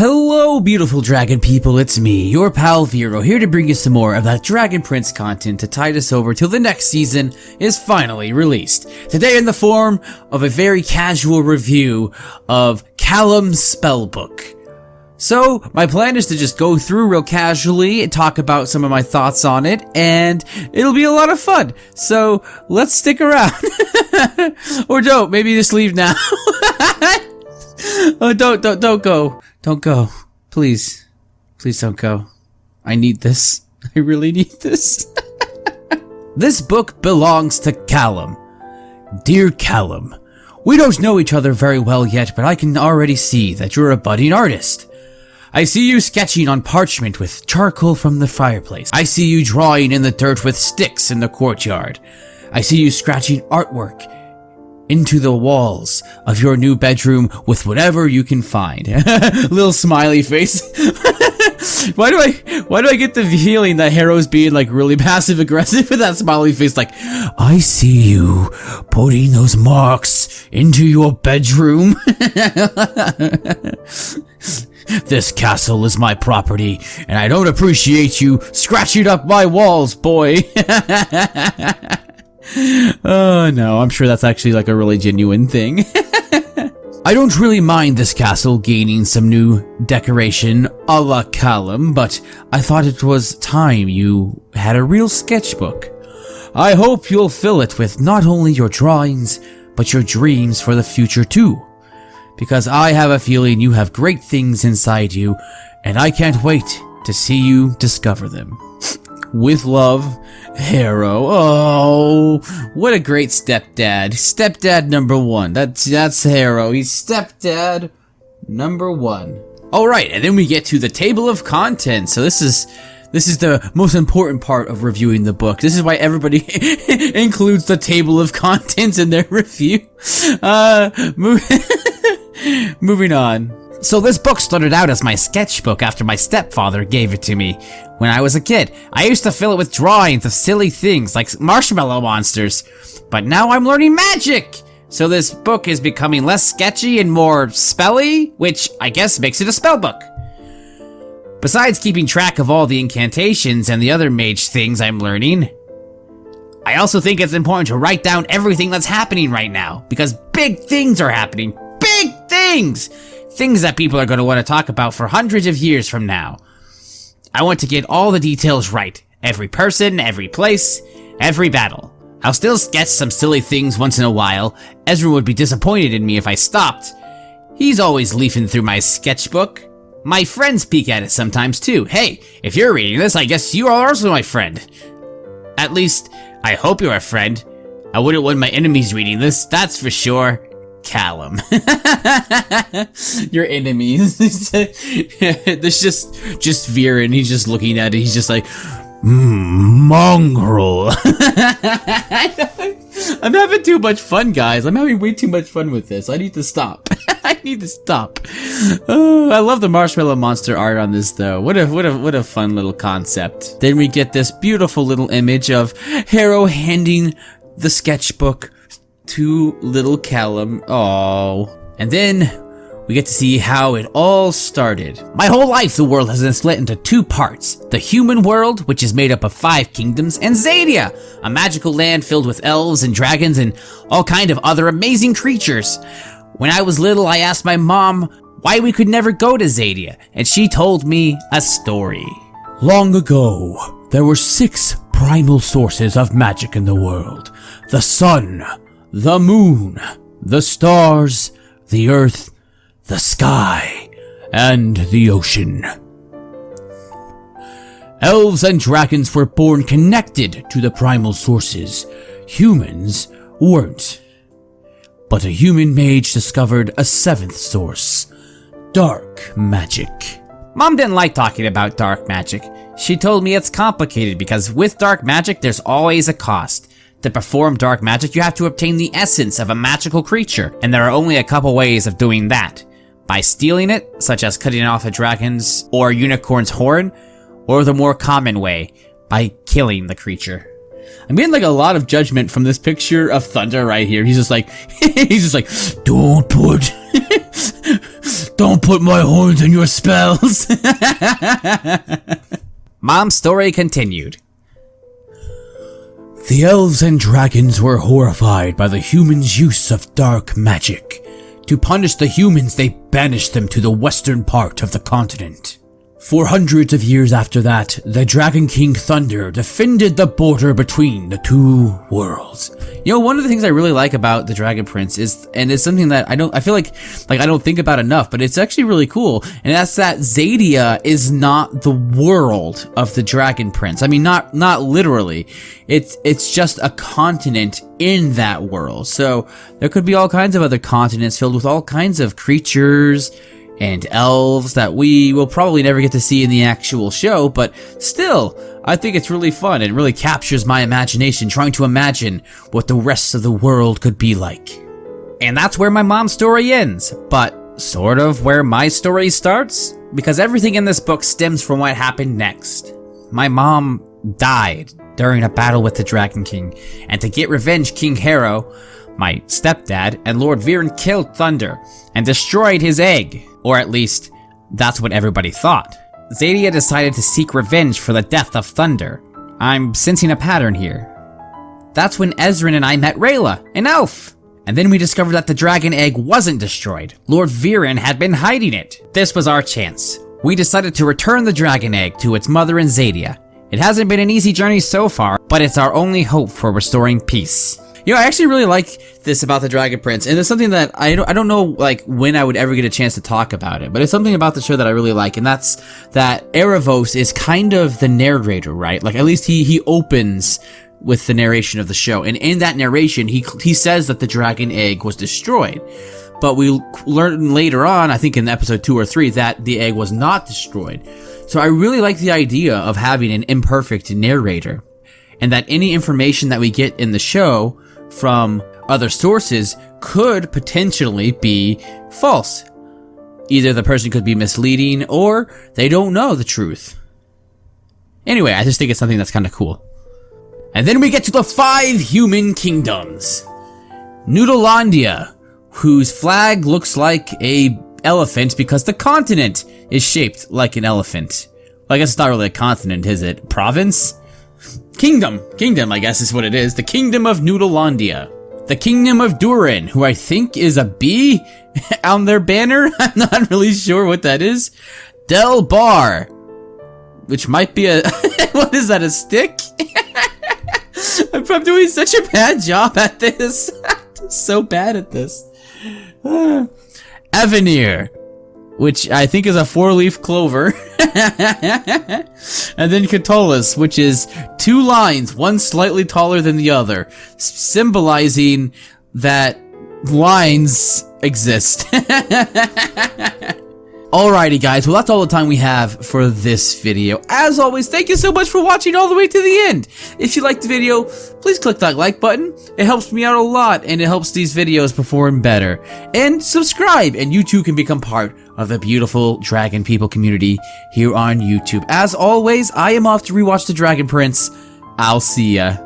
Hello beautiful dragon people, it's me, your pal Vero, here to bring you some more of that Dragon Prince content to tide us over till the next season is finally released. Today in the form of a very casual review of Callum's Spellbook. So, my plan is to just go through real casually and talk about some of my thoughts on it, and it'll be a lot of fun. So, let's stick around. Or don't, maybe just leave now. Oh, don't go. Don't go. Please. Please don't go. I need this. I really need this. This book belongs to Callum. Dear Callum, we don't know each other very well yet, but I can already see that you're a budding artist. I see you sketching on parchment with charcoal from the fireplace. I see you drawing in the dirt with sticks in the courtyard. I see you scratching artwork into the walls of your new bedroom with whatever you can find. Little smiley face. Why do I get the feeling that Harrow's being like really passive aggressive with that smiley face? Like, I see you putting those marks into your bedroom. This castle is my property, and I don't appreciate you scratching up my walls, boy. Oh no, I'm sure that's actually like a really genuine thing. I don't really mind this castle gaining some new decoration a la Callum, but I thought it was time you had a real sketchbook. I hope you'll fill it with not only your drawings, but your dreams for the future too. Because I have a feeling you have great things inside you, and I can't wait to see you discover them. With love, Harrow. Oh, what a great stepdad. Stepdad number one. That's Harrow. He's stepdad number one. Alright, and then we get to the table of contents. So this is the most important part of reviewing the book. This is why everybody includes the table of contents in their review. Moving on. So this book started out as my sketchbook after my stepfather gave it to me when I was a kid. I used to fill it with drawings of silly things like marshmallow monsters, but now I'm learning magic! So this book is becoming less sketchy and more spelly, which I guess makes it a spell book. Besides keeping track of all the incantations and the other mage things I'm learning, I also think it's important to write down everything that's happening right now, because big things are happening. Big things! Things that people are going to want to talk about for hundreds of years from now. I want to get all the details right. Every person, every place, every battle. I'll still sketch some silly things once in a while. Ezra would be disappointed in me if I stopped. He's always leafing through my sketchbook. My friends peek at it sometimes too. Hey, if you're reading this, I guess you are also my friend. At least, I hope you're a friend. I wouldn't want my enemies reading this, that's for sure. Callum. Your enemies. There's just Viren, he's just looking at it, he's just like, mongrel. I'm having too much fun, guys. I'm having way too much fun with this. I need to stop. I need to stop. Oh, I love the marshmallow monster art on this though. What a fun little concept. Then we get this beautiful little image of Harrow handing the sketchbook to little Callum. Oh. And then we get to see how it all started. My whole life the world has been split into two parts. The human world, which is made up of 5 kingdoms, and 𝐀𝐧𝐝, a magical land filled with elves and dragons and all kind of other amazing creatures. When I was little, I asked my mom why we could never go to 𝐀𝐧𝐝, and she told me a story. Long ago, there were 6 primal sources of magic in the world. The sun, the moon, the stars, the earth, the sky, and the ocean. Elves and dragons were born connected to the primal sources. Humans weren't. But a human mage discovered a 7th source, dark magic. Mom didn't like talking about dark magic. She told me it's complicated because with dark magic there's always a cost. To perform dark magic, you have to obtain the essence of a magical creature, and there are only a couple ways of doing that. By stealing it, such as cutting off a dragon's or unicorn's horn, or the more common way, by killing the creature. I'm getting like a lot of judgment from this picture of Thunder right here. He's just like, don't Don't put my horns in your spells. Mom's story continued. The elves and dragons were horrified by the humans' use of dark magic. To punish the humans, they banished them to the western part of the continent. For hundreds of years after that, the Dragon King Thunder defended the border between the two worlds. You know, one of the things I really like about the Dragon Prince is, and it's something that I feel like I don't think about enough, but it's actually really cool, and that's that 𝐀𝐧𝐝 is not the world of the Dragon Prince. I mean, not literally. It's just a continent in that world. So there could be all kinds of other continents filled with all kinds of creatures and elves that we will probably never get to see in the actual show, but still, I think it's really fun. It really captures my imagination, trying to imagine what the rest of the world could be like. And that's where my mom's story ends, but sort of where my story starts, because everything in this book stems from what happened next. My mom died during a battle with the Dragon King, and to get revenge, King 𝐀𝐧𝐝, my stepdad, and Lord 𝐕rran killed Thunder and destroyed his egg. Or at least, that's what everybody thought. 𝐀𝐧𝐝 decided to seek revenge for the death of Thunder. I'm sensing a pattern here. That's when Ezran and I met Rayla, an elf. And then we discovered that the dragon egg wasn't destroyed. Lord 𝐕rran had been hiding it. This was our chance. We decided to return the dragon egg to its mother in 𝐀𝐧𝐝. It hasn't been an easy journey so far, but it's our only hope for restoring peace. You know, I actually really like this about the Dragon Prince, and it's something that I don't know, like, when I would ever get a chance to talk about it, but it's something about the show that I really like, and that's that Erebos is kind of the narrator, right? Like, at least he opens with the narration of the show, and in that narration, he says that the dragon egg was destroyed, but we learn later on, I think in episode 2 or 3, that the egg was not destroyed. So I really like the idea of having an imperfect narrator, and that any information that we get in the show from other sources could potentially be false. Either the person could be misleading or they don't know the truth. Anyway, I just think it's something that's kind of cool. And then we get to the 5 human kingdoms. Noodlelandia, whose flag looks like a elephant because the continent is shaped like an elephant. Well, I guess it's not really a continent, is it? Province? Kingdom, I guess is what it is. The Kingdom of Noodlelandia. The Kingdom of Durin, who I think is a bee on their banner. I'm not really sure what that is. Delbar, which might be a... what is that, a stick? I'm doing such a bad job at this. I'm so bad at this. Avenir, which I think is a 4-leaf clover. And then Catullus, which is 2 lines, one slightly taller than the other, symbolizing that lines exist. Alrighty guys, well that's all the time we have for this video. As always, thank you so much for watching all the way to the end. If you liked the video, please click that like button. It helps me out a lot and it helps these videos perform better. And subscribe, and you too can become part of the beautiful Dragon People community here on YouTube. As always, I am off to rewatch The Dragon Prince. I'll see ya.